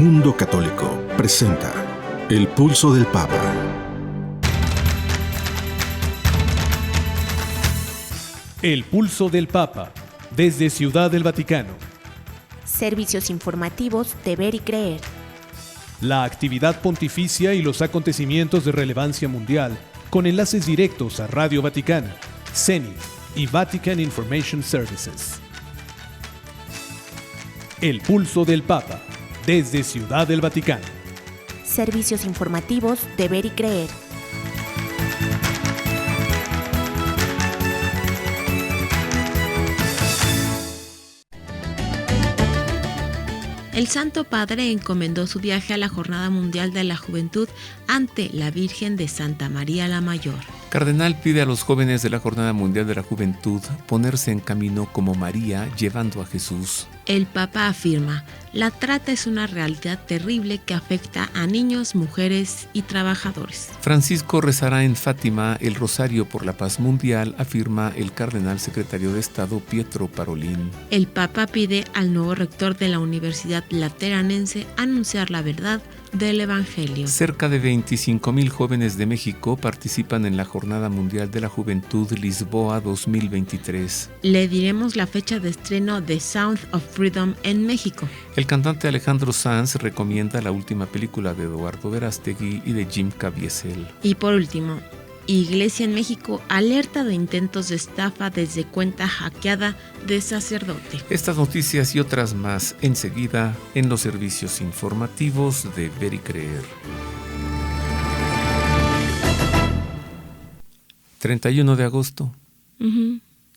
Mundo Católico presenta El Pulso del Papa. El Pulso del Papa, desde Ciudad del Vaticano. Servicios informativos de Ver y Creer. La actividad pontificia y los acontecimientos de relevancia mundial, con enlaces directos a Radio Vaticana, CENI y Vatican Information Services. El Pulso del Papa, desde Ciudad del Vaticano. Servicios informativos de Ver y Creer. El Santo Padre encomendó su viaje a la Jornada Mundial de la Juventud ante la Virgen de Santa María la Mayor. Cardenal pide a los jóvenes de la Jornada Mundial de la Juventud ponerse en camino como María llevando a Jesús. El Papa afirma, la trata es una realidad terrible que afecta a niños, mujeres y trabajadores. Francisco rezará en Fátima el Rosario por la Paz Mundial, afirma el Cardenal Secretario de Estado Pietro Parolin. El Papa pide al nuevo rector de la Universidad Lateranense anunciar la verdad del Evangelio. Cerca de 25,000 jóvenes de México participan en la Jornada Mundial de la Juventud Lisboa 2023. Le diremos la fecha de estreno de Sound of Freedom en México. El cantante Alejandro Sanz recomienda la última película de Eduardo Verástegui y de Jim Caviezel. Y por último, Iglesia en México alerta de intentos de estafa desde cuenta hackeada de sacerdote. Estas noticias y otras más enseguida en los servicios informativos de Ver y Creer. 31 de agosto.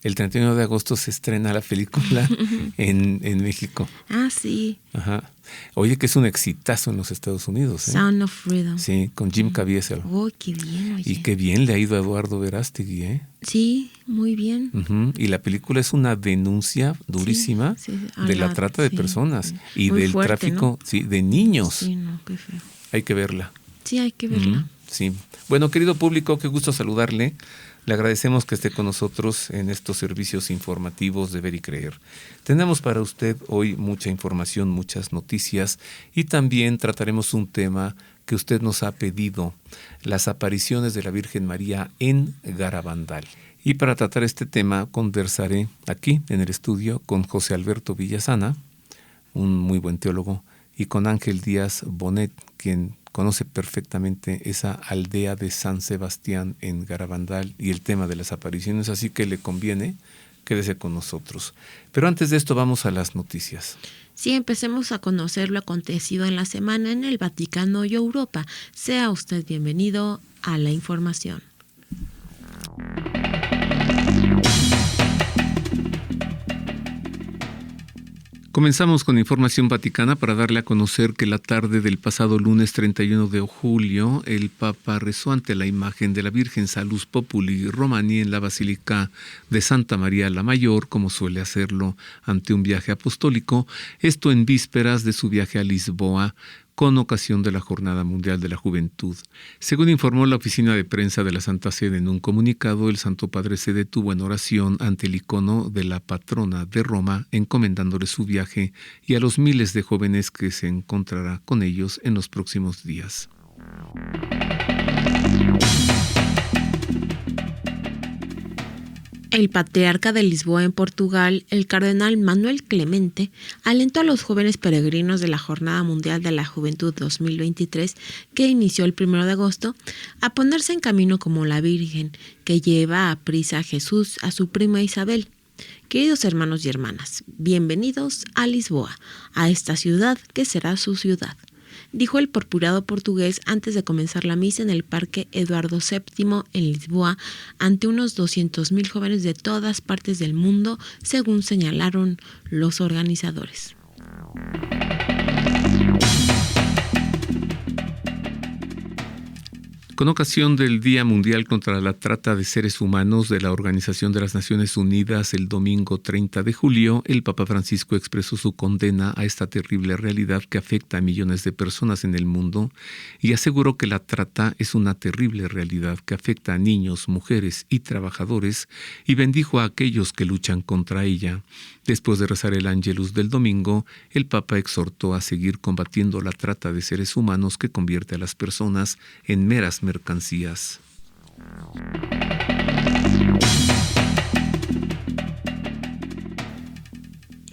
El 31 de agosto se estrena la película en México. Ah, sí. Ajá. Oye, que es un exitazo en los Estados Unidos. Sound of Freedom. Sí, con Jim Caviezel. Oh, qué bien, oye. Y qué bien le ha ido a Eduardo Verástegui, ¿eh? Sí, muy bien. Y la película es una denuncia durísima de la trata de personas y muy del fuerte, tráfico, ¿no? Sí, de niños. Sí, no, qué feo. Hay que verla. Sí, hay que verla. Sí. Bueno, querido público, qué gusto saludarle. Le agradecemos que esté con nosotros en estos servicios informativos de Ver y Creer. Tenemos para usted hoy mucha información, muchas noticias y también trataremos un tema que usted nos ha pedido, las apariciones de la Virgen María en Garabandal. Y para tratar este tema conversaré aquí en el estudio con José Alberto Villasana, un muy buen teólogo, y con Ángel Díaz Bonet, quien conoce perfectamente esa aldea de San Sebastián en Garabandal y el tema de las apariciones, así que le conviene, quédese con nosotros. Pero antes de esto vamos a las noticias. Sí, empecemos a conocer lo acontecido en la semana en el Vaticano y Europa. Sea usted bienvenido a la información. Comenzamos con información vaticana para darle a conocer que la tarde del pasado lunes 31 de julio, el Papa rezó ante la imagen de la Virgen Salus Populi Romani en la Basílica de Santa María la Mayor, como suele hacerlo ante un viaje apostólico, esto en vísperas de su viaje a Lisboa, con ocasión de la Jornada Mundial de la Juventud. Según informó la oficina de prensa de la Santa Sede en un comunicado, el Santo Padre se detuvo en oración ante el icono de la patrona de Roma, encomendándole su viaje y a los miles de jóvenes que se encontrará con ellos en los próximos días. El patriarca de Lisboa en Portugal, el cardenal Manuel Clemente, alentó a los jóvenes peregrinos de la Jornada Mundial de la Juventud 2023, que inició el 1 de agosto, a ponerse en camino como la Virgen, que lleva a prisa a Jesús a su prima Isabel. Queridos hermanos y hermanas, bienvenidos a Lisboa, a esta ciudad que será su ciudad, dijo el purpurado portugués antes de comenzar la misa en el Parque Eduardo VII en Lisboa ante unos 200,000 jóvenes de todas partes del mundo, según señalaron los organizadores. Con ocasión del Día Mundial contra la Trata de Seres Humanos de la Organización de las Naciones Unidas el domingo 30 de julio, el Papa Francisco expresó su condena a esta terrible realidad que afecta a millones de personas en el mundo y aseguró que la trata es una terrible realidad que afecta a niños, mujeres y trabajadores y bendijo a aquellos que luchan contra ella. Después de rezar el Ángelus del domingo, el Papa exhortó a seguir combatiendo la trata de seres humanos que convierte a las personas en meras mercancías.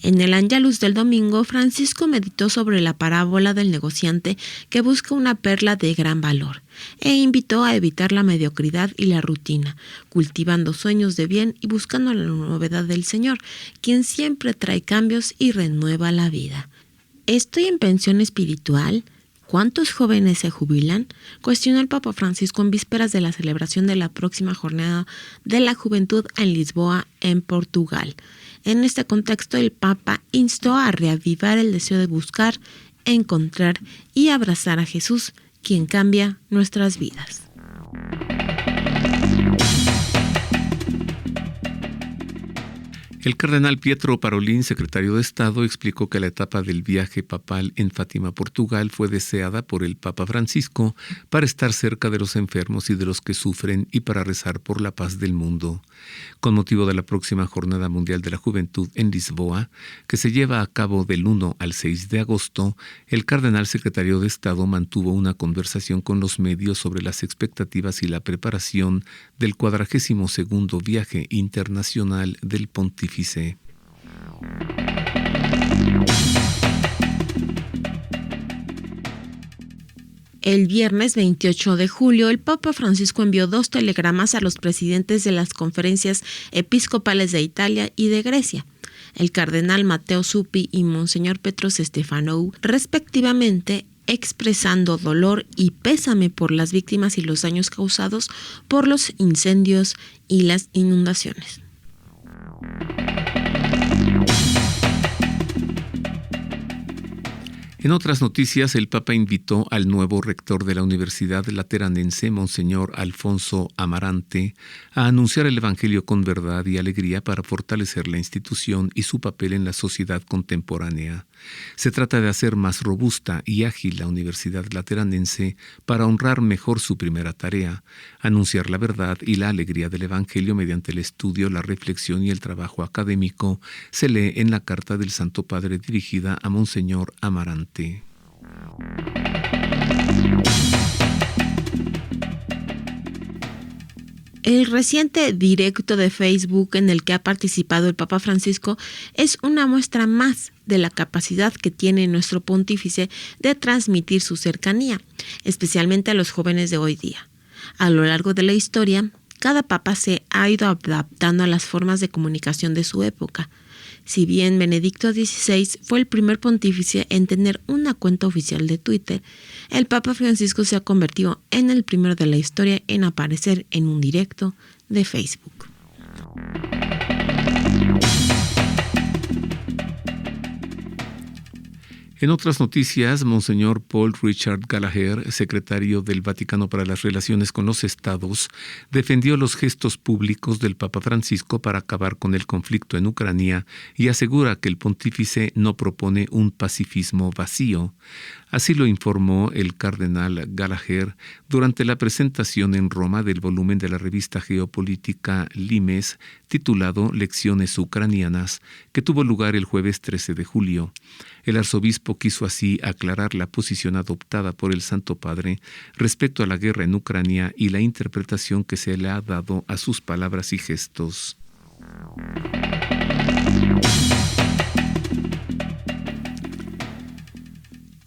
En el Ángelus del domingo, Francisco meditó sobre la parábola del negociante que busca una perla de gran valor e invitó a evitar la mediocridad y la rutina, cultivando sueños de bien y buscando la novedad del Señor, quien siempre trae cambios y renueva la vida. ¿Estoy en pensión espiritual? ¿Cuántos jóvenes se jubilan?, cuestionó el Papa Francisco en vísperas de la celebración de la próxima Jornada de la Juventud en Lisboa, en Portugal. En este contexto, el Papa instó a reavivar el deseo de buscar, encontrar y abrazar a Jesús, quien cambia nuestras vidas. El cardenal Pietro Parolin, secretario de Estado, explicó que la etapa del viaje papal en Fátima, Portugal, fue deseada por el Papa Francisco para estar cerca de los enfermos y de los que sufren y para rezar por la paz del mundo. Con motivo de la próxima Jornada Mundial de la Juventud en Lisboa, que se lleva a cabo del 1 al 6 de agosto, el cardenal secretario de Estado mantuvo una conversación con los medios sobre las expectativas y la preparación del 42º viaje internacional del Pontífice. El viernes 28 de julio, el Papa Francisco envió 2 telegramas a los presidentes de las conferencias episcopales de Italia y de Grecia, el cardenal Matteo Zuppi y Monseñor Petros Stefanou, respectivamente, expresando dolor y pésame por las víctimas y los daños causados por los incendios y las inundaciones. En otras noticias, el Papa invitó al nuevo rector de la Universidad Lateranense, Monseñor Alfonso Amarante, a anunciar el Evangelio con verdad y alegría para fortalecer la institución y su papel en la sociedad contemporánea. Se trata de hacer más robusta y ágil la Universidad Lateranense para honrar mejor su primera tarea, anunciar la verdad y la alegría del Evangelio mediante el estudio, la reflexión y el trabajo académico, se lee en la carta del Santo Padre dirigida a Monseñor Amarante. El reciente directo de Facebook en el que ha participado el Papa Francisco es una muestra más de la capacidad que tiene nuestro pontífice de transmitir su cercanía, especialmente a los jóvenes de hoy día. A lo largo de la historia, cada papa se ha ido adaptando a las formas de comunicación de su época. Si bien Benedicto XVI fue el primer pontífice en tener una cuenta oficial de Twitter, el Papa Francisco se ha convertido en el primero de la historia en aparecer en un directo de Facebook. En otras noticias, Monseñor Paul Richard Gallagher, secretario del Vaticano para las Relaciones con los Estados, defendió los gestos públicos del Papa Francisco para acabar con el conflicto en Ucrania y asegura que el pontífice no propone un pacifismo vacío. Así lo informó el cardenal Gallagher durante la presentación en Roma del volumen de la revista geopolítica Limes titulado Lecciones Ucranianas, que tuvo lugar el jueves 13 de julio. El arzobispo quiso así aclarar la posición adoptada por el Santo Padre respecto a la guerra en Ucrania y la interpretación que se le ha dado a sus palabras y gestos.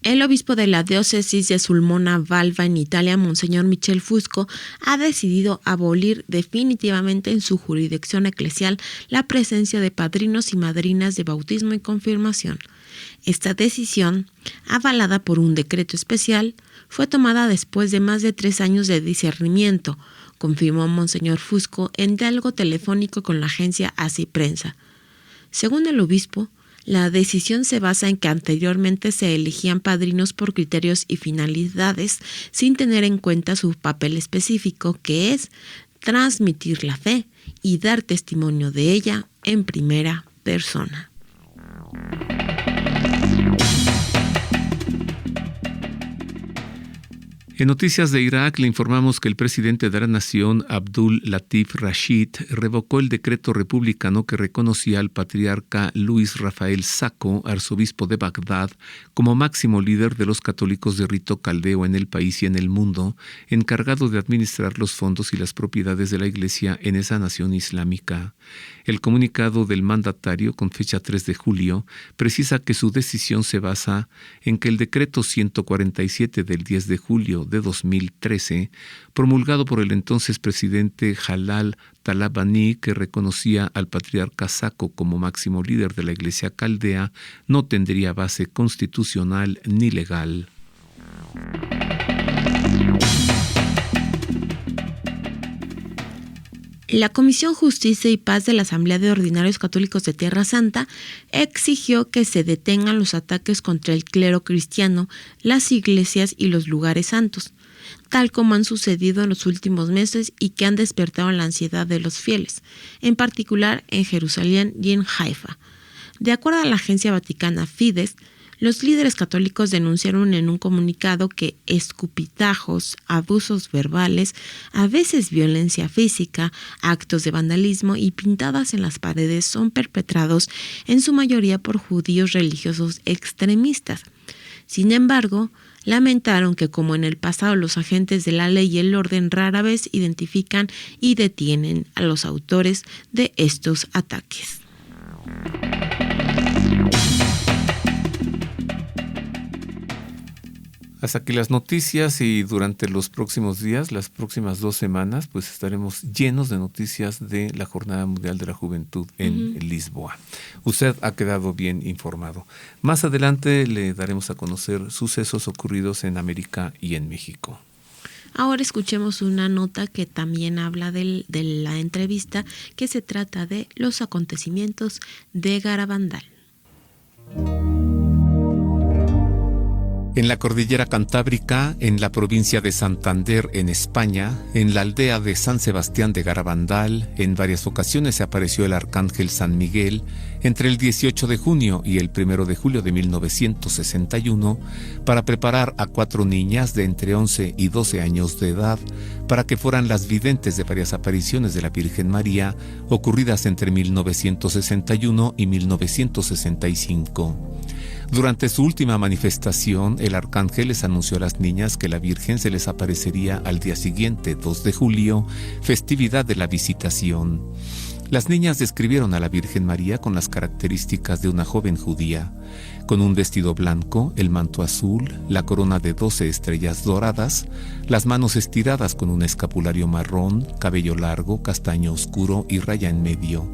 El obispo de la diócesis de Sulmona Valva en Italia, Monseñor Michel Fusco, ha decidido abolir definitivamente en su jurisdicción eclesial la presencia de padrinos y madrinas de bautismo y confirmación. Esta decisión, avalada por un decreto especial, fue tomada después de más de 3 años de discernimiento, confirmó Monseñor Fusco en diálogo telefónico con la agencia ACI Prensa. Según el obispo, La decisión se basa en que anteriormente se elegían padrinos por criterios y finalidades sin tener en cuenta su papel específico, que es transmitir la fe y dar testimonio de ella en primera persona. En noticias de Irak le informamos que el presidente de la nación, Abdul Latif Rashid, revocó el decreto republicano que reconocía al patriarca Luis Rafael Sacco, arzobispo de Bagdad, como máximo líder de los católicos de rito caldeo en el país y en el mundo, encargado de administrar los fondos y las propiedades de la Iglesia en esa nación islámica. El comunicado del mandatario, con fecha 3 de julio, precisa que su decisión se basa en que el decreto 147 del 10 de julio de 2013, promulgado por el entonces presidente Jalal Talabani, que reconocía al patriarca Sacco como máximo líder de la Iglesia caldea, no tendría base constitucional ni legal. La Comisión Justicia y Paz de la Asamblea de Ordinarios Católicos de Tierra Santa exigió que se detengan los ataques contra el clero cristiano, las iglesias y los lugares santos, tal como han sucedido en los últimos meses y que han despertado la ansiedad de los fieles, en particular en Jerusalén y en Haifa. De acuerdo a la agencia vaticana Fides, los líderes católicos denunciaron en un comunicado que escupitajos, abusos verbales, a veces violencia física, actos de vandalismo y pintadas en las paredes son perpetrados en su mayoría por judíos religiosos extremistas. Sin embargo, lamentaron que, como en el pasado, los agentes de la ley y el orden rara vez identifican y detienen a los autores de estos ataques. Hasta aquí las noticias, y durante los próximos días, las próximas 2 semanas, pues estaremos llenos de noticias de la Jornada Mundial de la Juventud en Lisboa. Usted ha quedado bien informado. Más adelante le daremos a conocer sucesos ocurridos en América y en México. Ahora escuchemos una nota que también habla de la entrevista, que se trata de los acontecimientos de Garabandal. En la cordillera Cantábrica, en la provincia de Santander, en España, en la aldea de San Sebastián de Garabandal, en varias ocasiones se apareció el arcángel San Miguel entre el 18 de junio y el 1 de julio de 1961 para preparar a 4 niñas de entre 11 y 12 años de edad para que fueran las videntes de varias apariciones de la Virgen María ocurridas entre 1961 y 1965. Durante su última manifestación, el arcángel les anunció a las niñas que la Virgen se les aparecería al día siguiente, 2 de julio, festividad de la Visitación. Las niñas describieron a la Virgen María con las características de una joven judía, con un vestido blanco, el manto azul, la corona de 12 estrellas doradas, las manos estiradas con un escapulario marrón, cabello largo, castaño oscuro y raya en medio.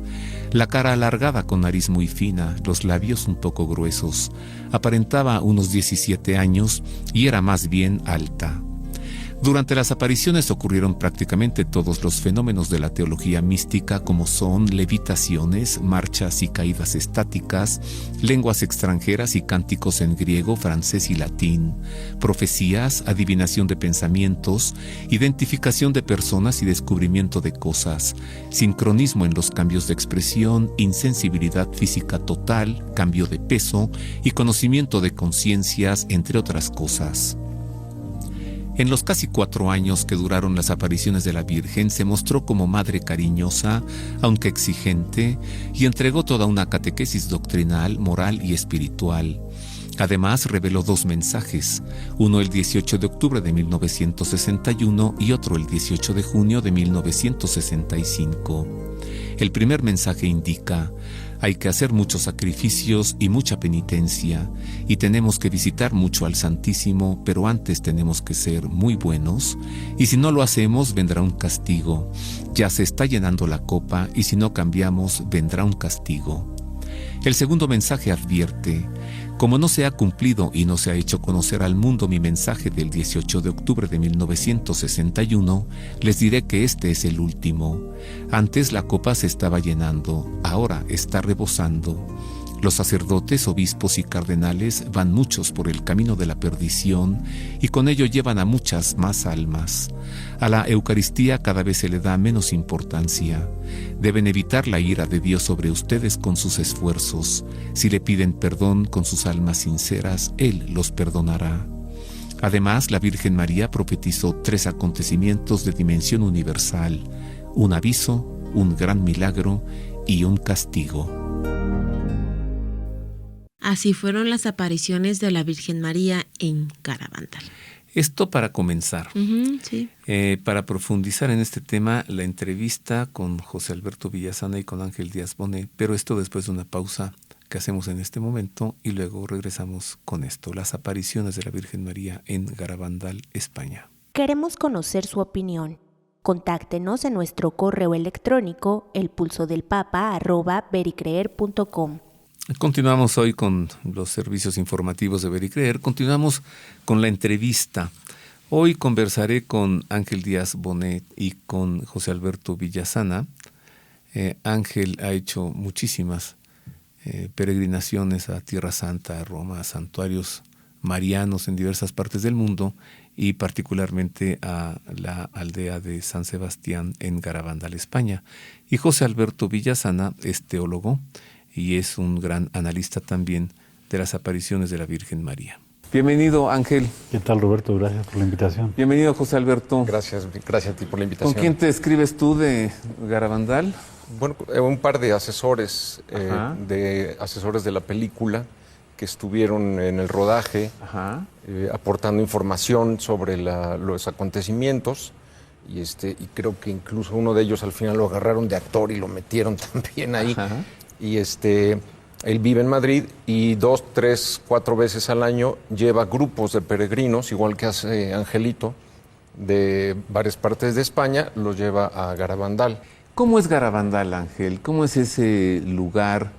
La cara alargada con nariz muy fina, los labios un poco gruesos. Aparentaba unos 17 años y era más bien alta. Durante las apariciones ocurrieron prácticamente todos los fenómenos de la teología mística, como son levitaciones, marchas y caídas estáticas, lenguas extranjeras y cánticos en griego, francés y latín, profecías, adivinación de pensamientos, identificación de personas y descubrimiento de cosas, sincronismo en los cambios de expresión, insensibilidad física total, cambio de peso y conocimiento de conciencias, entre otras cosas. En los casi 4 años que duraron las apariciones de la Virgen, se mostró como madre cariñosa, aunque exigente, y entregó toda una catequesis doctrinal, moral y espiritual. Además, reveló 2 mensajes, uno el 18 de octubre de 1961 y otro el 18 de junio de 1965. El primer mensaje indica: hay que hacer muchos sacrificios y mucha penitencia, y tenemos que visitar mucho al Santísimo, pero antes tenemos que ser muy buenos, y si no lo hacemos vendrá un castigo. Ya se está llenando la copa, y si no cambiamos vendrá un castigo. El segundo mensaje advierte: como no se ha cumplido y no se ha hecho conocer al mundo mi mensaje del 18 de octubre de 1961, les diré que este es el último. Antes la copa se estaba llenando, ahora está rebosando. Los sacerdotes, obispos y cardenales van muchos por el camino de la perdición y con ello llevan a muchas más almas. A la Eucaristía cada vez se le da menos importancia. Deben evitar la ira de Dios sobre ustedes con sus esfuerzos. Si le piden perdón con sus almas sinceras, Él los perdonará. Además, la Virgen María profetizó 3 acontecimientos de dimensión universal: un aviso, un gran milagro y un castigo. Así fueron las apariciones de la Virgen María en Garabandal. Esto para comenzar. Sí. Para profundizar en este tema, la entrevista con José Alberto Villasana y con Ángel Díaz Bonet, pero esto después de una pausa que hacemos en este momento y luego regresamos con esto, las apariciones de la Virgen María en Garabandal, España. Queremos conocer su opinión. Contáctenos en nuestro correo electrónico elpulsodelpapa@vericreer.com. Continuamos hoy con los servicios informativos de Ver y Creer. Continuamos con la entrevista. Hoy conversaré con Ángel Díaz Bonet y con José Alberto Villasana. Ángel ha hecho muchísimas peregrinaciones a Tierra Santa, a Roma, a santuarios marianos en diversas partes del mundo y particularmente a la aldea de San Sebastián en Garabandal, España. Y José Alberto Villasana es teólogo y es un gran analista también de las apariciones de la Virgen María. Bienvenido, Ángel. ¿Qué tal, Roberto? Gracias por la invitación. Bienvenido, José Alberto. Gracias a ti por la invitación. ¿Con quién te escribes tú de Garabandal? Bueno, un par de asesores, asesores de la película que estuvieron en el rodaje, aportando información sobre los acontecimientos. Y creo que incluso uno de ellos al final lo agarraron de actor y lo metieron también ahí. Ajá. Y él vive en Madrid y 2, 3, 4 veces al año lleva grupos de peregrinos, igual que hace Angelito, de varias partes de España, los lleva a Garabandal. ¿Cómo es Garabandal, Ángel? ¿Cómo es ese lugar?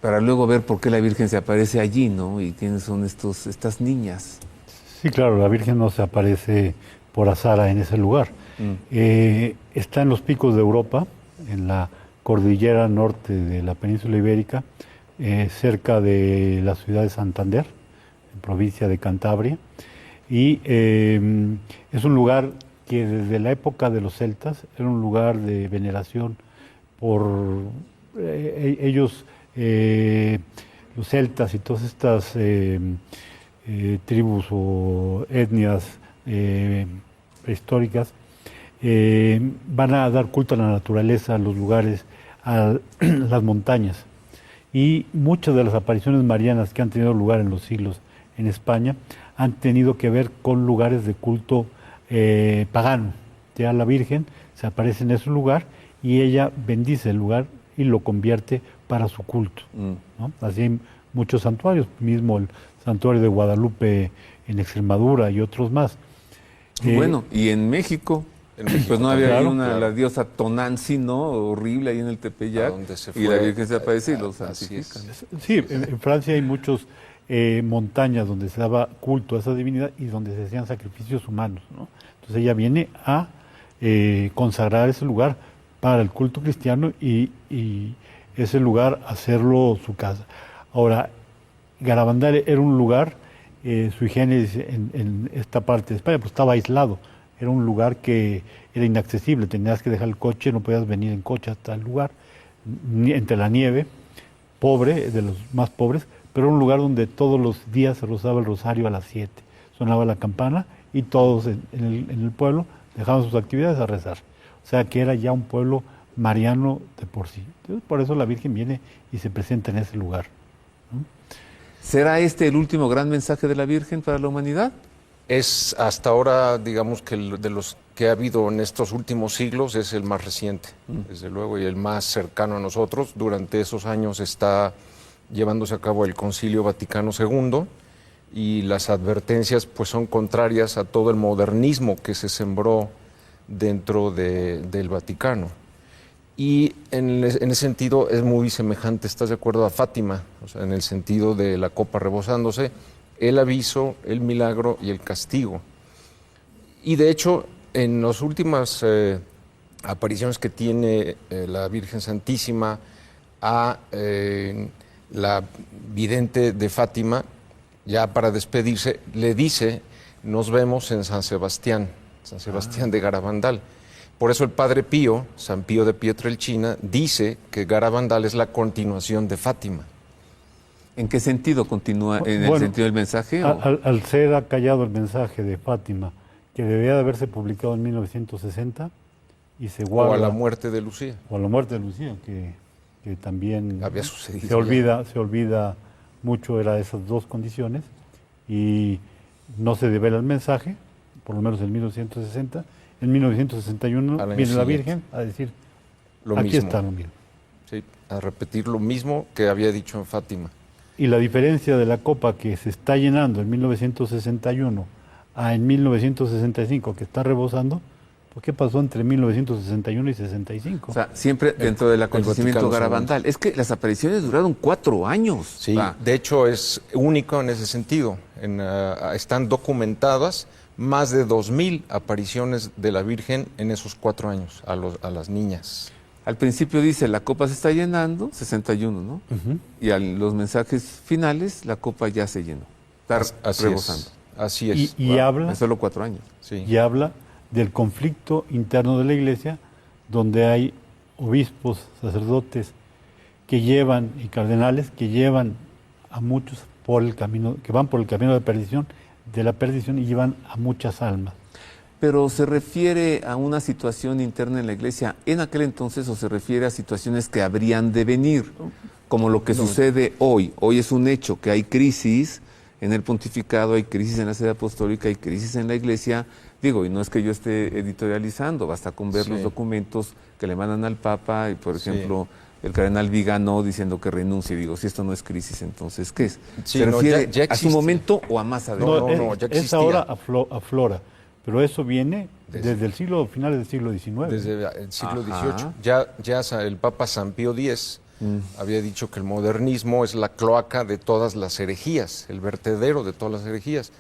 Para luego ver por qué la Virgen se aparece allí, ¿no? Y quiénes son estas niñas. Sí, claro, la Virgen no se aparece por azar en ese lugar. Está en los picos de Europa, en la cordillera norte de la península ibérica, cerca de la ciudad de Santander, en provincia de Cantabria. Y es un lugar que desde la época de los celtas era un lugar de veneración por ellos, los celtas y todas estas tribus o etnias prehistóricas van a dar culto a la naturaleza, a los lugares, a las montañas. Y muchas de las apariciones marianas que han tenido lugar en los siglos en España han tenido que ver con lugares de culto pagano. Ya la Virgen se aparece en ese lugar y ella bendice el lugar y lo convierte para su culto, ¿no? Así hay muchos santuarios, mismo el santuario de Guadalupe en Extremadura y otros más. Bueno, y en México pues no había la diosa Tonantzin, ¿no? Horrible ahí en el Tepeyac, y la Virgen se aparece y los santifican. Sí, en Francia hay muchos montañas donde se daba culto a esa divinidad y donde se hacían sacrificios humanos, ¿no? Entonces ella viene a consagrar ese lugar para el culto cristiano y ese lugar hacerlo su casa. Ahora, Garabandal era un lugar, sui generis en esta parte de España, pues estaba aislado. Era un lugar que era inaccesible, tenías que dejar el coche, no podías venir en coche hasta el lugar, entre la nieve, pobre, de los más pobres, pero era un lugar donde todos los días se rezaba el rosario a las 7. Sonaba la campana y todos en el pueblo dejaban sus actividades a rezar. O sea que era ya un pueblo mariano de por sí. Entonces, por eso la Virgen viene y se presenta en ese lugar, ¿no? ¿Será este el último gran mensaje de la Virgen para la humanidad? Es hasta ahora, digamos, que de los que ha habido en estos últimos siglos es el más reciente, desde luego, y el más cercano a nosotros. Durante esos años está llevándose a cabo el Concilio Vaticano II y las advertencias pues son contrarias a todo el modernismo que se sembró dentro del Vaticano. Y en ese sentido es muy semejante, ¿estás de acuerdo?, a Fátima, o sea, en el sentido de la copa rebosándose, el aviso, el milagro y el castigo. Y de hecho, en las últimas apariciones que tiene la Virgen Santísima, a la vidente de Fátima, ya para despedirse, le dice: nos vemos en San Sebastián de Garabandal. Por eso el padre Pío, San Pío de Pietrelcina, dice que Garabandal es la continuación de Fátima. ¿En qué sentido continúa? ¿En el sentido del mensaje? Al ser acallado el mensaje de Fátima, que debía de haberse publicado en 1960, y se guarda... O a la muerte de Lucía. O a la muerte de Lucía, que también había sucedido. Se olvida mucho, era esas dos condiciones, y no se devela el mensaje, por lo menos en 1960. En 1961 viene la Virgen a decir, aquí está lo mismo. Sí, a repetir lo mismo que había dicho en Fátima. Y la diferencia de la copa que se está llenando en 1961 a en 1965, que está rebosando, ¿por qué pasó entre 1961 y 65? O sea, siempre dentro del acontecimiento Garabandal. Es que las apariciones duraron 4 años. Sí, de hecho es único en ese sentido. Están documentadas más de 2,000 apariciones de la Virgen en esos 4 años a las niñas. Al principio dice, la copa se está llenando, 61, ¿no? Y a los mensajes finales, la copa ya se llenó. Está rebosando. Así es. Y habla... En solo 4 años. Sí. Y habla del conflicto interno de la Iglesia, donde hay obispos, sacerdotes, y cardenales que llevan a muchos por el camino, que van por el camino de la perdición y llevan a muchas almas. Pero ¿se refiere a una situación interna en la Iglesia en aquel entonces o se refiere a situaciones que habrían de venir? Como lo que sucede hoy. Hoy es un hecho que hay crisis en el pontificado, hay crisis en la sede apostólica, hay crisis en la Iglesia. Digo, y no es que yo esté editorializando, basta con ver los documentos que le mandan al Papa y, por ejemplo, el cardenal Vigano diciendo que renuncie. Digo, si esto no es crisis, entonces, ¿qué es? ¿Se refiere ya a su momento o a más adelante? No, ya existía. Es ahora aflora, pero eso viene desde el finales del siglo XIX. Desde el siglo XVIII. Ya el Papa San Pío X había dicho que el modernismo es la cloaca de todas las herejías, el vertedero de todas las herejías.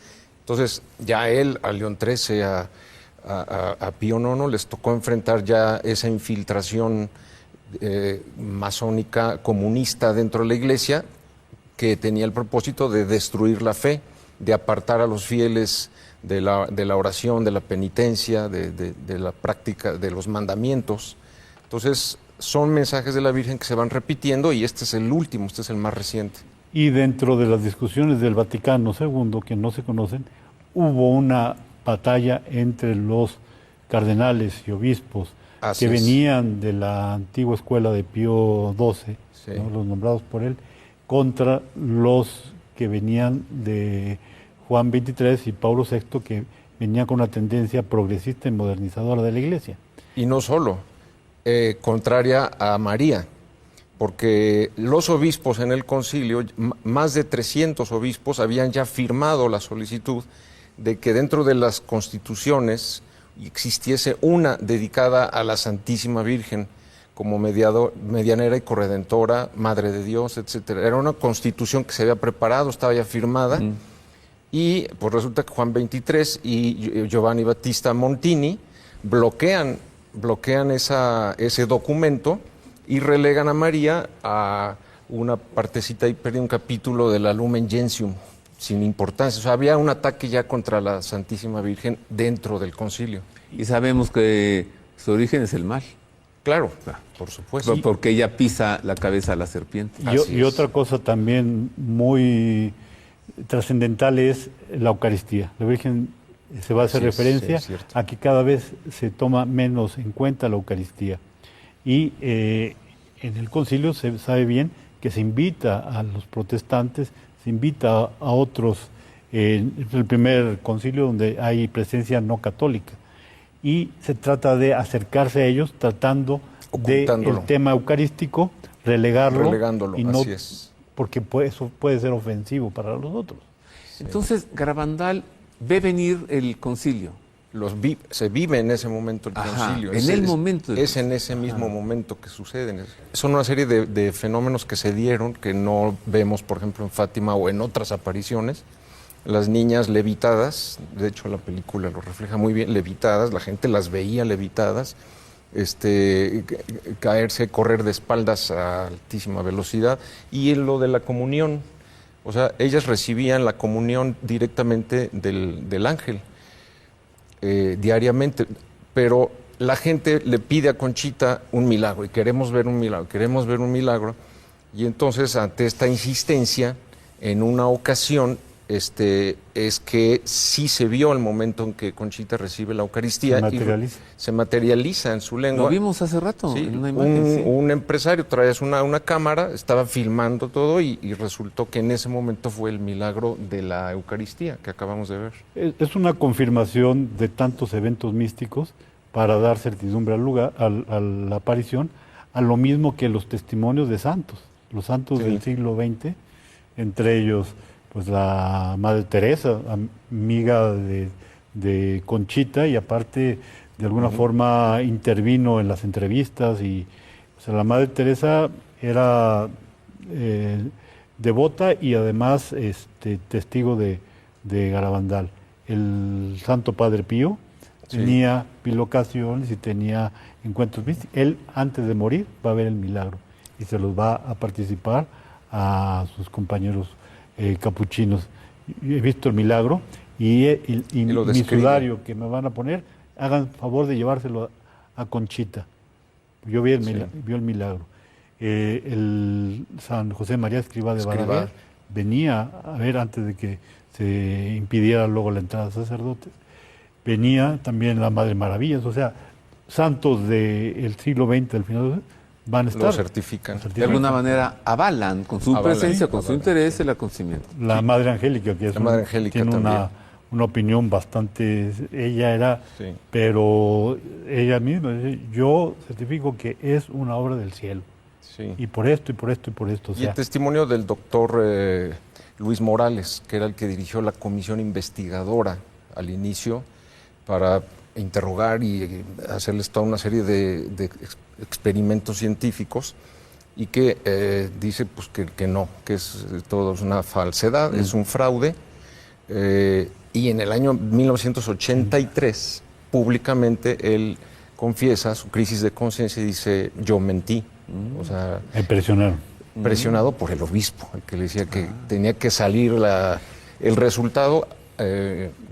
Entonces, ya a León XIII, a Pío IX, les tocó enfrentar ya esa infiltración masónica, comunista dentro de la Iglesia, que tenía el propósito de destruir la fe, de apartar a los fieles de la oración, de la penitencia, de la práctica de los mandamientos. Entonces, son mensajes de la Virgen que se van repitiendo y este es el último, este es el más reciente. Y dentro de las discusiones del Vaticano II, que no se conocen, hubo una batalla entre los cardenales y obispos que venían de la antigua escuela de Pío XII, ¿no? Los nombrados por él, contra los que venían de Juan XXIII y Pablo VI, que venían con una tendencia progresista y modernizadora de la Iglesia. Y no solo, contraria a María, porque los obispos en el concilio, más de 300 obispos, habían ya firmado la solicitud de que dentro de las constituciones existiese una dedicada a la Santísima Virgen como medianera y corredentora, Madre de Dios, etcétera. Era una constitución que se había preparado, estaba ya firmada, y pues resulta que Juan XXIII y Giovanni Battista Montini bloquean ese documento y relegan a María a una partecita y un capítulo de la Lumen Gentium, sin importancia. O sea, había un ataque ya contra la Santísima Virgen dentro del concilio. Y sabemos que su origen es el mal. Claro, por supuesto. Porque ella pisa la cabeza a la serpiente. Y otra cosa también muy trascendental es la Eucaristía. La Virgen se va a hacer referencia a que cada vez se toma menos en cuenta la Eucaristía. Y en el concilio se sabe bien que se invita a los protestantes, se invita a otros, es el primer concilio donde hay presencia no católica, y se trata de acercarse a ellos tratando del tema eucarístico, relegándolo y no, porque eso puede ser ofensivo para los otros. Entonces, Garabandal ve venir el concilio. Se vive en ese momento el concilio. En ese mismo momento que suceden. Son una serie de fenómenos que se dieron, que no vemos, por ejemplo, en Fátima o en otras apariciones. Las niñas levitadas, de hecho la película lo refleja muy bien, levitadas, la gente las veía levitadas, caerse, correr de espaldas a altísima velocidad. Y en lo de la comunión, o sea, ellas recibían la comunión directamente del ángel diariamente, pero la gente le pide a Conchita un milagro y queremos ver un milagro, y entonces ante esta insistencia, en una ocasión, es que sí se vio el momento en que Conchita recibe la Eucaristía. Se materializa en su lengua. Lo vimos hace rato, sí, en una imagen. Un empresario trae una cámara, estaba filmando todo y resultó que en ese momento fue el milagro de la Eucaristía que acabamos de ver. Es una confirmación de tantos eventos místicos para dar certidumbre al lugar, a la aparición, a lo mismo que los testimonios de santos, los santos del siglo XX, entre ellos pues la Madre Teresa, amiga de Conchita, y aparte de alguna forma intervino en las entrevistas. Y o sea, la Madre Teresa era devota y además testigo de Garabandal. El Santo Padre Pío tenía bilocaciones y tenía encuentros místicos. Él, antes de morir, va a ver el milagro y se los va a participar a sus compañeros capuchinos. He visto el milagro y mi sudario que me van a poner, hagan favor de llevárselo a Conchita. Yo vi el milagro. El San José María Escrivá de Balaguer venía a ver, antes de que se impidiera luego la entrada de sacerdotes, venía también la Madre Maravillas. O sea, santos del siglo XX, del final, van a estar. Lo certifican. De alguna manera avalan con su presencia, con su interés, el acontecimiento. La Madre Angélica, que tiene una opinión bastante... Ella era... Pero ella misma dice, yo certifico que es una obra del cielo. Sí. Y por esto, y por esto, y por esto. Y el testimonio del doctor Luis Morales, que era el que dirigió la comisión investigadora al inicio para interrogar y hacerles toda una serie de experimentos científicos, y que dice pues que no, que es todo una falsedad, es un fraude. Y en el año 1983, públicamente, él confiesa su crisis de conciencia y dice, yo mentí. O sea, presionado por el obispo, el que le decía que tenía que salir el resultado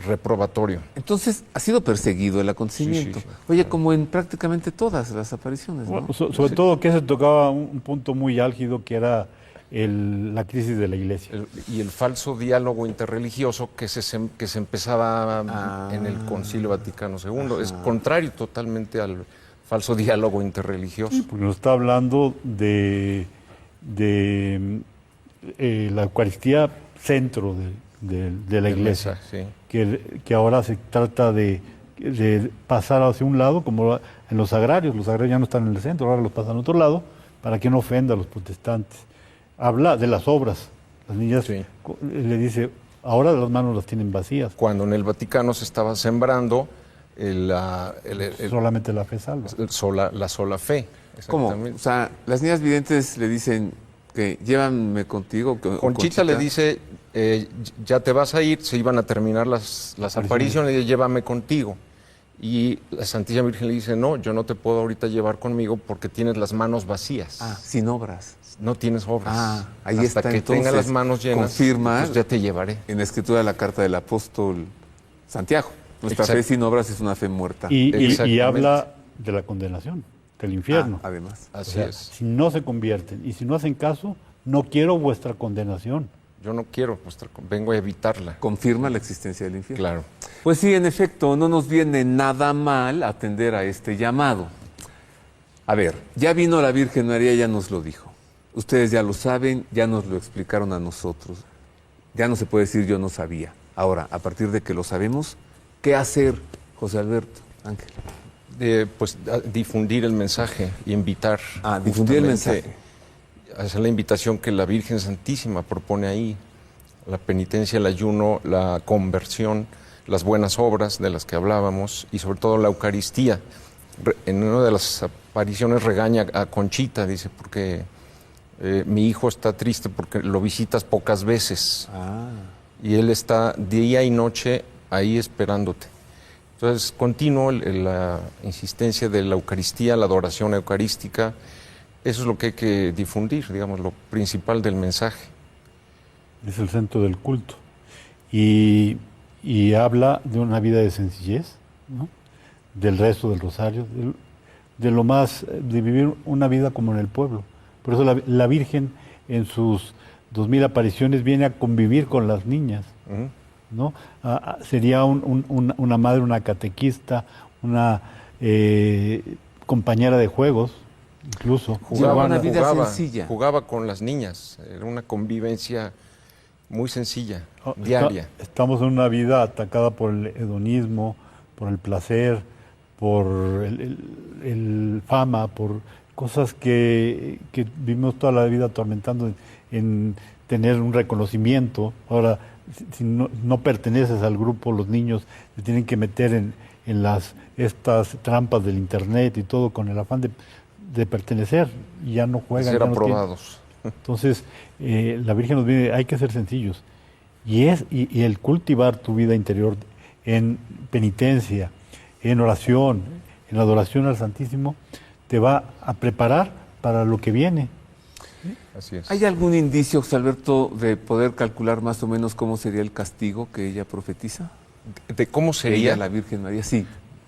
reprobatorio. Entonces, ha sido perseguido el acontecimiento. Oye, como en prácticamente todas las apariciones, ¿no? Bueno, sobre todo que se tocaba un punto muy álgido, que era la crisis de la Iglesia. Y el falso diálogo interreligioso que se empezaba en el Concilio Vaticano II. Es contrario totalmente al falso diálogo interreligioso. Sí, porque nos está hablando de la Eucaristía centro de la Iglesia, que ahora se trata de pasar hacia un lado, como en los sagrarios ya no están en el centro, ahora los pasan a otro lado, para que no ofenda a los protestantes. Habla de las obras, las niñas le dice, ahora las manos las tienen vacías. Cuando en el Vaticano se estaba sembrando solamente la fe salva. La sola fe. ¿Cómo? O sea, las niñas videntes le dicen que llévame contigo. Conchita le dice, ya te vas a ir, se iban a terminar las apariciones, y llévame contigo. Y la Santísima Virgen le dice, no, yo no te puedo ahorita llevar conmigo porque tienes las manos vacías. Sin obras. No tienes obras. Ahí hasta está, que entonces, tenga las manos llenas, confirma, pues ya te llevaré. En la escritura de la carta del apóstol Santiago. Nuestra fe sin obras es una fe muerta. Y habla de la condenación, del infierno. Además. Así es. Si no se convierten y si no hacen caso, no quiero vuestra condenación. Yo no quiero, vengo a evitarla. Confirma la existencia del infierno. Claro. Pues sí, en efecto, no nos viene nada mal atender a este llamado. A ver, ya vino la Virgen María, ya nos lo dijo. Ustedes ya lo saben, ya nos lo explicaron a nosotros. Ya no se puede decir yo no sabía. Ahora, a partir de que lo sabemos, ¿qué hacer, José Alberto, Ángel? Pues difundir el mensaje y invitar. Difundir el mensaje. Hacer la invitación que la Virgen Santísima propone ahí, la penitencia, el ayuno, la conversión, las buenas obras de las que hablábamos y sobre todo la Eucaristía. En una de las apariciones regaña a Conchita, dice, porque mi hijo está triste porque lo visitas pocas veces y él está día y noche ahí esperándote. Entonces, continuo la insistencia de la Eucaristía, la adoración eucarística, eso es lo que hay que difundir, digamos, lo principal del mensaje. Es el centro del culto. Y habla de una vida de sencillez, ¿no? Del rezo del rosario, de vivir una vida como en el pueblo. Por eso la Virgen en sus 2000 apariciones viene a convivir con las niñas, ¿no? Sería una madre, una catequista, una compañera de juegos, incluso. Jugaba con las niñas, era una convivencia muy sencilla, diaria. Estamos en una vida atacada por el hedonismo, por el placer, por el fama, por cosas que vivimos toda la vida atormentando en tener un reconocimiento. Ahora, si no perteneces al grupo, los niños se tienen que meter en estas trampas del internet y todo con el afán de pertenecer, y ya no juegan. Ser aprobados. Entonces, la Virgen nos dice, hay que ser sencillos. Y el cultivar tu vida interior en penitencia, en oración, en adoración al Santísimo, te va a preparar para lo que viene. Así es. ¿Hay algún indicio, José Alberto, de poder calcular más o menos cómo sería el castigo que ella profetiza? ¿De cómo sería? Ella, la Virgen María, sí.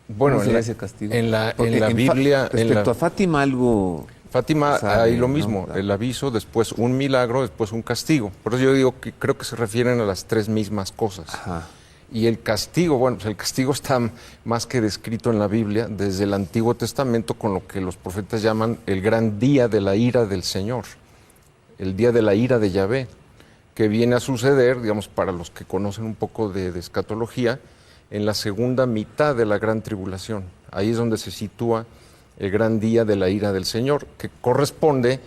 Bueno, ¿cómo sería ese castigo? En la Biblia... Respecto a Fátima, algo... Fátima, hay lo mismo, ¿no? El aviso, después un milagro, después un castigo. Por eso yo digo que creo que se refieren a las tres mismas cosas. Ajá. Y el castigo, bueno, pues el castigo está más que descrito en la Biblia desde el Antiguo Testamento con lo que los profetas llaman el gran día de la ira del Señor, el día de la ira de Yahvé, que viene a suceder, digamos, para los que conocen un poco de escatología, en la segunda mitad de la gran tribulación. Ahí es donde se sitúa el gran día de la ira del Señor, que corresponde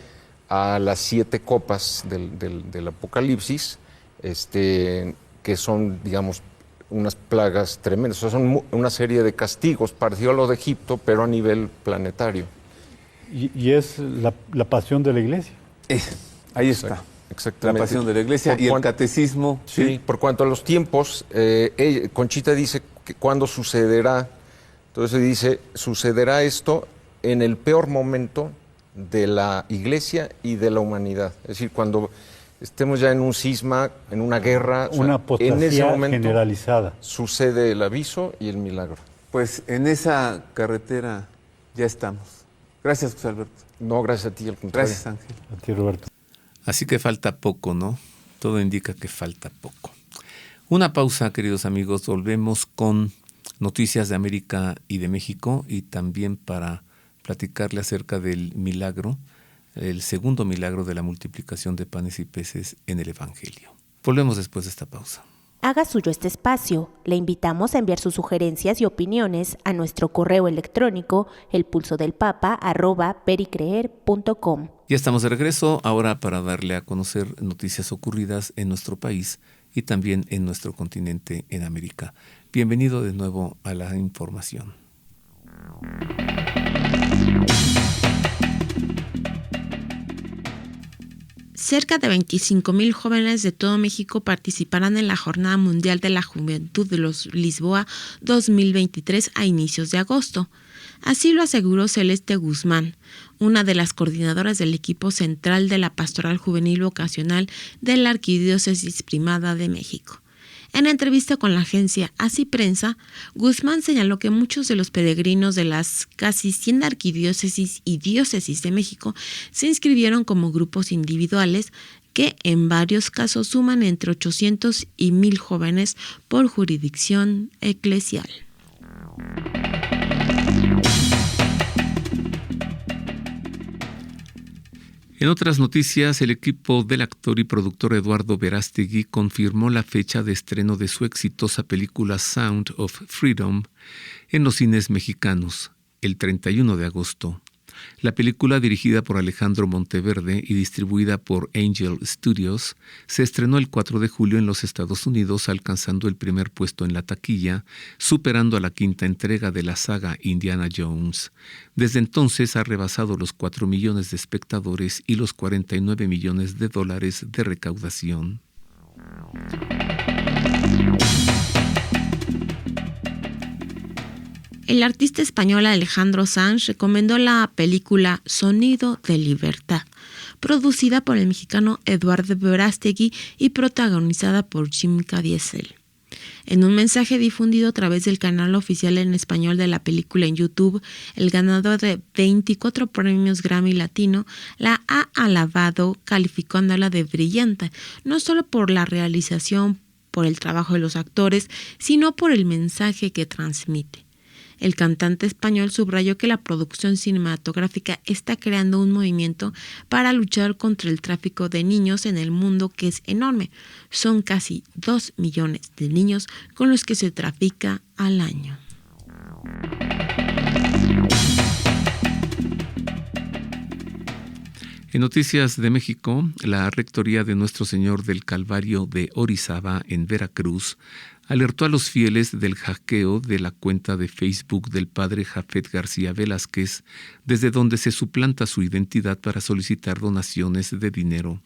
a las 7 copas del Apocalipsis, que son, digamos, unas plagas tremendas. O sea, son una serie de castigos, parecido a lo de Egipto, pero a nivel planetario. Y es la pasión de la Iglesia. Ahí está. Exactamente. La pasión de la Iglesia y el catecismo. Sí, por cuanto a los tiempos, Conchita dice que cuándo sucederá. Entonces dice, sucederá esto en el peor momento de la Iglesia y de la humanidad. Es decir, cuando estemos ya en un cisma, en una guerra, una apostasía en ese momento generalizada. Sucede el aviso y el milagro. Pues en esa carretera ya estamos. Gracias, José Alberto. No, gracias a ti, al contrario. Gracias, Ángel. A ti, Roberto. Así que falta poco, ¿no? Todo indica que falta poco. Una pausa, queridos amigos. Volvemos con noticias de América y de México y también para platicarle acerca del milagro, el segundo milagro de la multiplicación de panes y peces en el Evangelio. Volvemos después de esta pausa. Haga suyo este espacio. Le invitamos a enviar sus sugerencias y opiniones a nuestro correo electrónico elpulsodelpapa@pericreer.com. Ya estamos de regreso ahora para darle a conocer noticias ocurridas en nuestro país y también en nuestro continente en América. Bienvenido de nuevo a la información. Cerca de 25,000 jóvenes de todo México participarán en la Jornada Mundial de la Juventud de los Lisboa 2023 a inicios de agosto. Así lo aseguró Celeste Guzmán, una de las coordinadoras del equipo central de la Pastoral Juvenil Vocacional de la Arquidiócesis Primada de México. En entrevista con la agencia Así Prensa, Guzmán señaló que muchos de los peregrinos de las casi 100 arquidiócesis y diócesis de México se inscribieron como grupos individuales que en varios casos suman entre 800 y 1,000 jóvenes por jurisdicción eclesial. En otras noticias, el equipo del actor y productor Eduardo Verástegui confirmó la fecha de estreno de su exitosa película Sound of Freedom en los cines mexicanos, el 31 de agosto. La película, dirigida por Alejandro Monteverde y distribuida por Angel Studios, se estrenó el 4 de julio en los Estados Unidos, alcanzando el primer puesto en la taquilla, superando a la quinta entrega de la saga Indiana Jones. Desde entonces ha rebasado los 4 millones de espectadores y los $49 millones de recaudación. El artista español Alejandro Sanz recomendó la película Sonido de Libertad, producida por el mexicano Eduardo Verástegui y protagonizada por Jim Caviezel. En un mensaje difundido a través del canal oficial en español de la película en YouTube, el ganador de 24 premios Grammy Latino la ha alabado calificándola de brillante, no solo por la realización, por el trabajo de los actores, sino por el mensaje que transmite. El cantante español subrayó que la producción cinematográfica está creando un movimiento para luchar contra el tráfico de niños en el mundo, que es enorme. Son casi 2 millones de niños con los que se trafica al año. En Noticias de México, la Rectoría de Nuestro Señor del Calvario de Orizaba, en Veracruz, alertó a los fieles del hackeo de la cuenta de Facebook del padre Jafet García Velázquez, desde donde se suplanta su identidad para solicitar donaciones de dinero.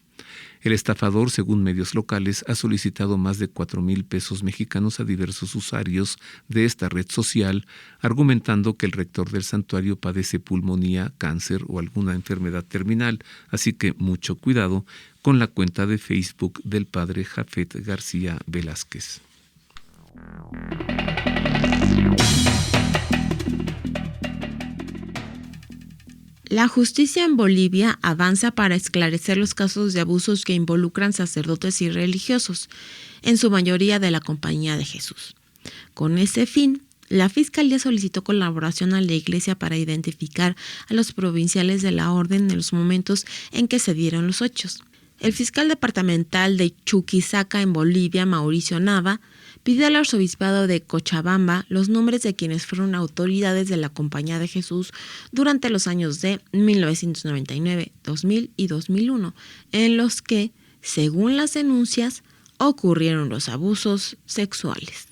El estafador, según medios locales, ha solicitado más de 4,000 pesos mexicanos a diversos usuarios de esta red social, argumentando que el rector del santuario padece pulmonía, cáncer o alguna enfermedad terminal, así que mucho cuidado con la cuenta de Facebook del padre Jafet García Velázquez. La justicia en Bolivia avanza para esclarecer los casos de abusos que involucran sacerdotes y religiosos, en su mayoría de la Compañía de Jesús. Con ese fin, la Fiscalía solicitó colaboración a la Iglesia para identificar a los provinciales de la orden en los momentos en que se dieron los hechos. El fiscal departamental de Chuquisaca en Bolivia, Mauricio Nava, pidió al arzobispado de Cochabamba los nombres de quienes fueron autoridades de la Compañía de Jesús durante los años de 1999, 2000 y 2001, en los que, según las denuncias, ocurrieron los abusos sexuales.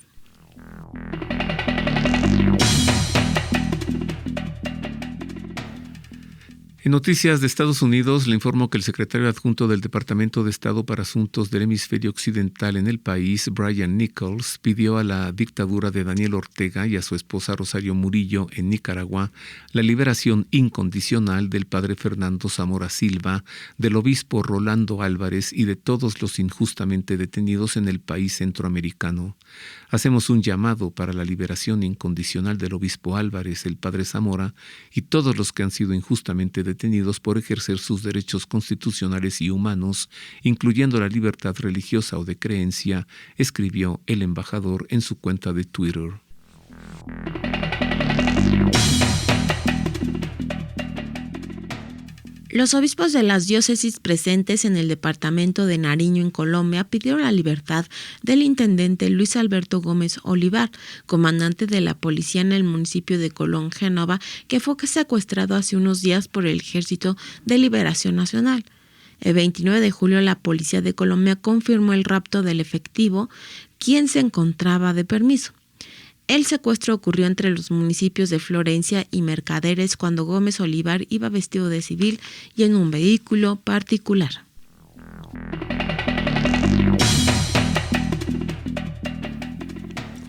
En noticias de Estados Unidos, le informo que el secretario adjunto del Departamento de Estado para Asuntos del Hemisferio Occidental en el país, Brian Nichols, pidió a la dictadura de Daniel Ortega y a su esposa Rosario Murillo en Nicaragua la liberación incondicional del padre Fernando Zamora Silva, del obispo Rolando Álvarez y de todos los injustamente detenidos en el país centroamericano. Hacemos un llamado para la liberación incondicional del obispo Álvarez, el padre Zamora y todos los que han sido injustamente detenidos por ejercer sus derechos constitucionales y humanos, incluyendo la libertad religiosa o de creencia, escribió el embajador en su cuenta de Twitter. Los obispos de las diócesis presentes en el departamento de Nariño, en Colombia, pidieron la libertad del intendente Luis Alberto Gómez Olivar, comandante de la policía en el municipio de Colón, Génova, que fue secuestrado hace unos días por el Ejército de Liberación Nacional. El 29 de julio, la policía de Colombia confirmó el rapto del efectivo, quien se encontraba de permiso. El secuestro ocurrió entre los municipios de Florencia y Mercaderes cuando Gómez Olivar iba vestido de civil y en un vehículo particular.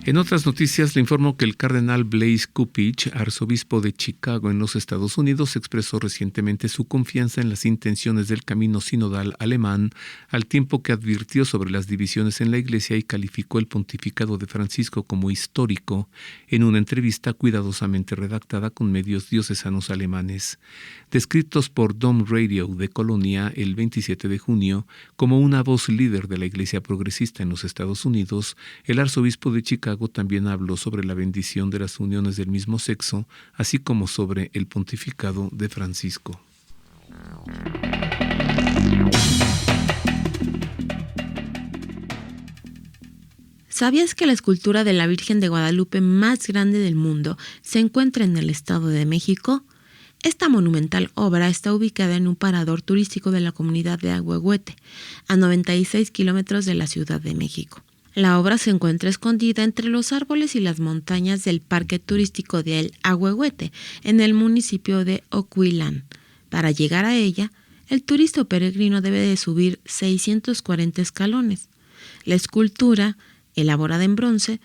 En otras noticias, le informo que el cardenal Blaise Cupich, arzobispo de Chicago en los Estados Unidos, expresó recientemente su confianza en las intenciones del camino sinodal alemán, al tiempo que advirtió sobre las divisiones en la Iglesia y calificó el pontificado de Francisco como histórico en una entrevista cuidadosamente redactada con medios diocesanos alemanes. Descritos por Dom Radio de Colonia el 27 de junio como una voz líder de la Iglesia progresista en los Estados Unidos, el arzobispo de Chicago también habló sobre la bendición de las uniones del mismo sexo, así como sobre el pontificado de Francisco. ¿Sabías que la escultura de la Virgen de Guadalupe más grande del mundo se encuentra en el Estado de México? Esta monumental obra está ubicada en un parador turístico de la comunidad de Ahuehuete, a 96 kilómetros de la Ciudad de México. La obra se encuentra escondida entre los árboles y las montañas del Parque Turístico de El Ahuehuete, en el municipio de Ocuilán. Para llegar a ella, el turista o peregrino debe de subir 640 escalones. La escultura, elaborada en bronce,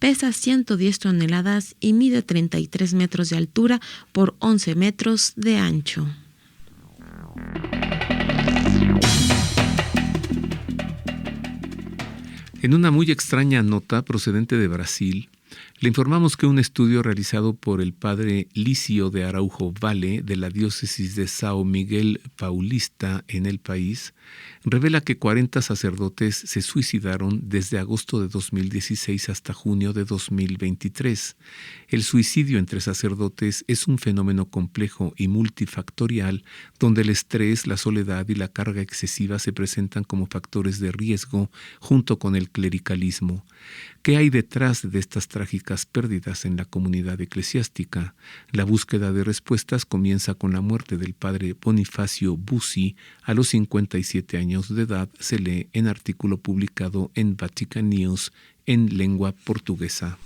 pesa 110 toneladas y mide 33 metros de altura por 11 metros de ancho. En una muy extraña nota procedente de Brasil, le informamos que un estudio realizado por el padre Lício de Araujo Vale de la diócesis de São Miguel Paulista en el país revela que 40 sacerdotes se suicidaron desde agosto de 2016 hasta junio de 2023. El suicidio entre sacerdotes es un fenómeno complejo y multifactorial donde el estrés, la soledad y la carga excesiva se presentan como factores de riesgo junto con el clericalismo. ¿Qué hay detrás de estas trágicas pérdidas en la comunidad eclesiástica? La búsqueda de respuestas comienza con la muerte del padre Bonifacio Bussi a los 57 años de edad, se lee en artículo publicado en Vatican News en lengua portuguesa.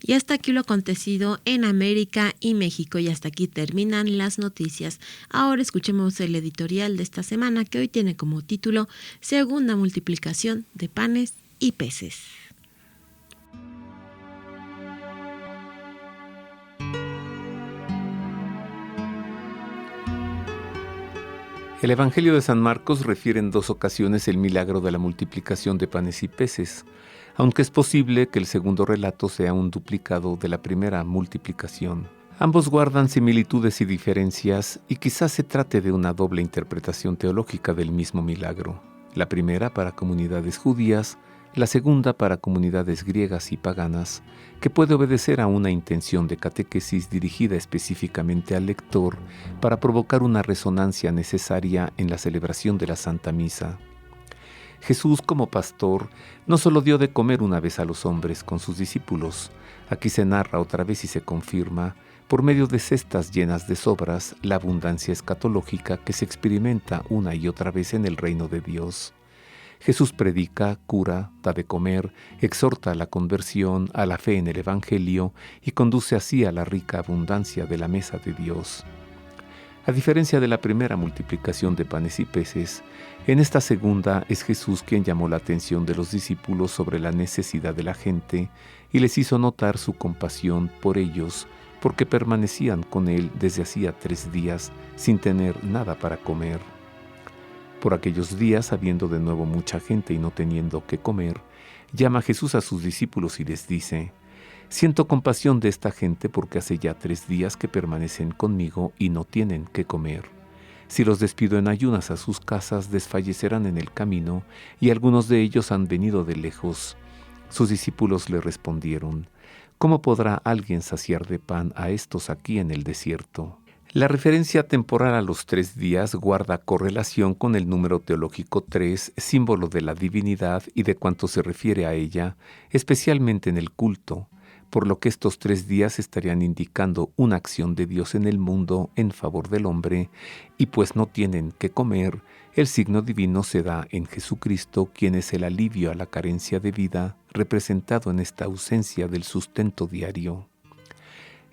Y hasta aquí lo acontecido en América y México. Y hasta aquí terminan las noticias. Ahora escuchemos el editorial de esta semana, que hoy tiene como título Segunda multiplicación de panes y peces. El Evangelio de San Marcos refiere en 2 ocasiones el milagro de la multiplicación de panes y peces, aunque es posible que el segundo relato sea un duplicado de la primera multiplicación. Ambos guardan similitudes y diferencias, y quizás se trate de una doble interpretación teológica del mismo milagro. La primera para comunidades judías, la segunda para comunidades griegas y paganas, que puede obedecer a una intención de catequesis dirigida específicamente al lector para provocar una resonancia necesaria en la celebración de la Santa Misa. Jesús, como pastor, no solo dio de comer una vez a los hombres con sus discípulos, aquí se narra otra vez y se confirma, por medio de cestas llenas de sobras, la abundancia escatológica que se experimenta una y otra vez en el reino de Dios. Jesús predica, cura, da de comer, exhorta a la conversión, a la fe en el Evangelio y conduce así a la rica abundancia de la mesa de Dios. A diferencia de la primera multiplicación de panes y peces, en esta segunda es Jesús quien llamó la atención de los discípulos sobre la necesidad de la gente y les hizo notar su compasión por ellos, porque permanecían con él desde hacía 3 días sin tener nada para comer. Por aquellos días, habiendo de nuevo mucha gente y no teniendo qué comer, llama Jesús a sus discípulos y les dice: «Siento compasión de esta gente porque hace ya 3 días que permanecen conmigo y no tienen qué comer. Si los despido en ayunas a sus casas, desfallecerán en el camino, y algunos de ellos han venido de lejos». Sus discípulos le respondieron: «¿Cómo podrá alguien saciar de pan a estos aquí en el desierto?». La referencia temporal a los 3 días guarda correlación con el número teológico 3, símbolo de la divinidad y de cuanto se refiere a ella, especialmente en el culto, por lo que estos 3 días estarían indicando una acción de Dios en el mundo en favor del hombre, y pues no tienen qué comer, el signo divino se da en Jesucristo, quien es el alivio a la carencia de vida, representado en esta ausencia del sustento diario.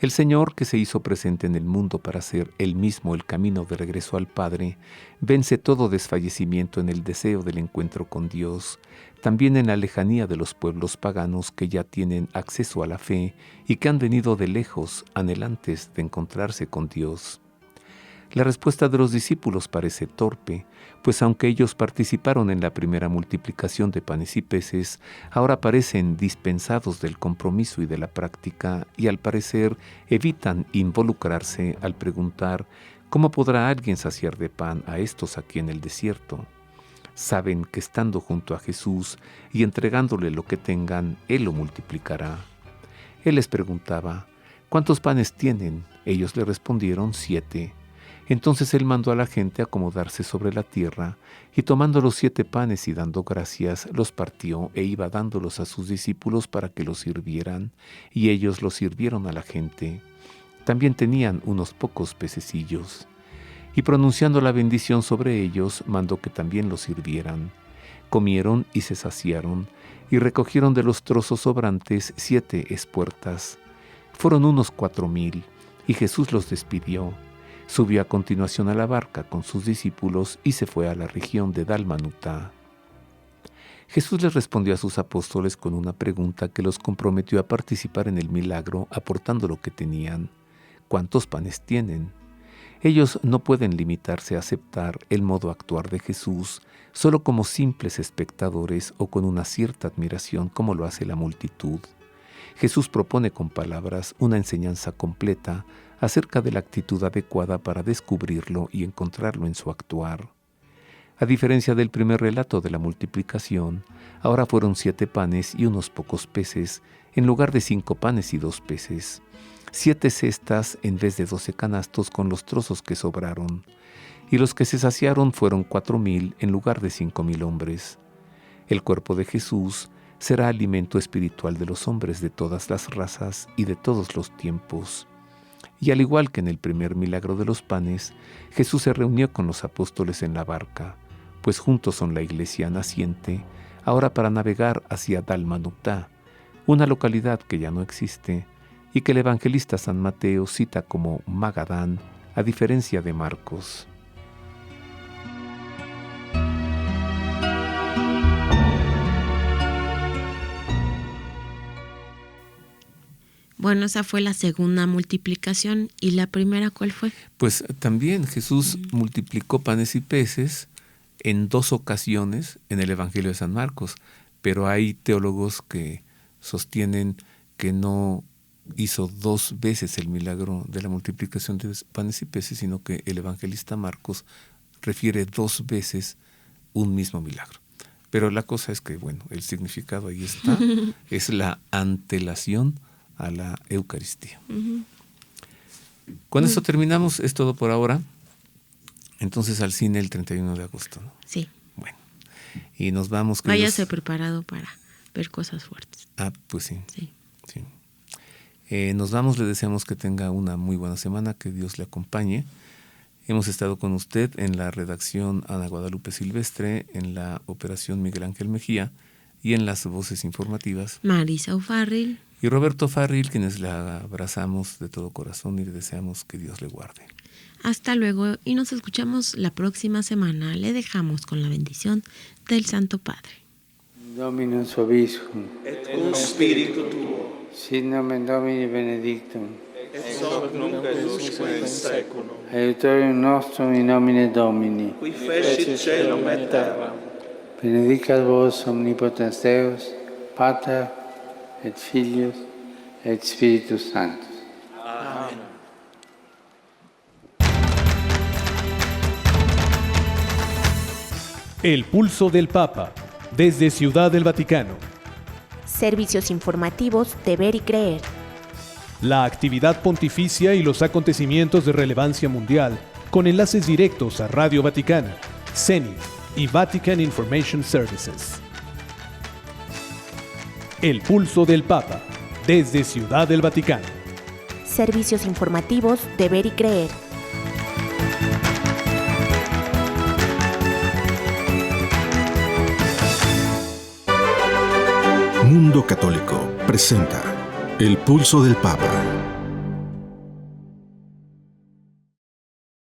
El Señor, que se hizo presente en el mundo para ser Él mismo el camino de regreso al Padre, vence todo desfallecimiento en el deseo del encuentro con Dios, también en la lejanía de los pueblos paganos que ya tienen acceso a la fe y que han venido de lejos, anhelantes de encontrarse con Dios. La respuesta de los discípulos parece torpe, pues aunque ellos participaron en la primera multiplicación de panes y peces, ahora parecen dispensados del compromiso y de la práctica y al parecer evitan involucrarse al preguntar ¿cómo podrá alguien saciar de pan a estos aquí en el desierto? Saben que estando junto a Jesús y entregándole lo que tengan, Él lo multiplicará. Él les preguntaba ¿cuántos panes tienen? Ellos le respondieron 7. Entonces él mandó a la gente acomodarse sobre la tierra, y tomando los 7 panes y dando gracias, los partió e iba dándolos a sus discípulos para que los sirvieran, y ellos los sirvieron a la gente. También tenían unos pocos pececillos. Y pronunciando la bendición sobre ellos, mandó que también los sirvieran. Comieron y se saciaron, y recogieron de los trozos sobrantes 7 espuertas. Fueron unos 4,000, y Jesús los despidió. Subió a continuación a la barca con sus discípulos y se fue a la región de Dalmanutá. Jesús les respondió a sus apóstoles con una pregunta que los comprometió a participar en el milagro aportando lo que tenían. ¿Cuántos panes tienen? Ellos no pueden limitarse a aceptar el modo actuar de Jesús solo como simples espectadores o con una cierta admiración como lo hace la multitud. Jesús propone con palabras una enseñanza completa acerca de la actitud adecuada para descubrirlo y encontrarlo en su actuar. A diferencia del primer relato de la multiplicación, ahora fueron 7 panes y unos pocos peces, en lugar de 5 panes y 2 peces. 7 cestas en vez de 12 canastos con los trozos que sobraron. Y los que se saciaron fueron 4,000 en lugar de 5,000 hombres. El cuerpo de Jesús será alimento espiritual de los hombres de todas las razas y de todos los tiempos. Y al igual que en el primer milagro de los panes, Jesús se reunió con los apóstoles en la barca, pues juntos son la iglesia naciente, ahora para navegar hacia Dalmanutá, una localidad que ya no existe y que el evangelista San Mateo cita como Magadán, a diferencia de Marcos. Bueno, esa fue la segunda multiplicación. ¿Y la primera cuál fue? Pues también Jesús multiplicó panes y peces en 2 ocasiones en el Evangelio de San Marcos, pero hay teólogos que sostienen que no hizo 2 veces el milagro de la multiplicación de panes y peces, sino que el evangelista Marcos refiere 2 veces un mismo milagro. Pero la cosa es que, bueno, el significado ahí está, es la antelación a la Eucaristía. Con esto terminamos, es todo por ahora. Entonces al cine el 31 de agosto, ¿no? Sí. Bueno, y nos vamos. Váyase preparado para ver cosas fuertes. Ah, pues sí. Sí. Nos vamos, le deseamos que tenga una muy buena semana, que Dios le acompañe. Hemos estado con usted en la redacción Ana Guadalupe Silvestre, en la operación Miguel Ángel Mejía y en las voces informativas Marisa O'Farrill y Roberto Farril, quienes la abrazamos de todo corazón y le deseamos que Dios le guarde. Hasta luego y nos escuchamos la próxima semana. Le dejamos con la bendición del Santo Padre. Dominus vobiscum. Et cum spiritu tuo. Sit nomen Domini benedictum. Et hoc nunc et usque in seculum. Aiutorium nostrum in nomine Domini. Qui fecit caelum et terram. Benedicat vos omnipotens Deus, Pater et Filius et Spiritus Sanctus. Amén. El pulso del Papa, desde Ciudad del Vaticano. Servicios informativos de Ver y Creer. La actividad pontificia y los acontecimientos de relevancia mundial, con enlaces directos a Radio Vaticana, Zenith y Vatican Information Services. El pulso del Papa, desde Ciudad del Vaticano. Servicios informativos de Ver y Creer. Mundo Católico presenta El pulso del Papa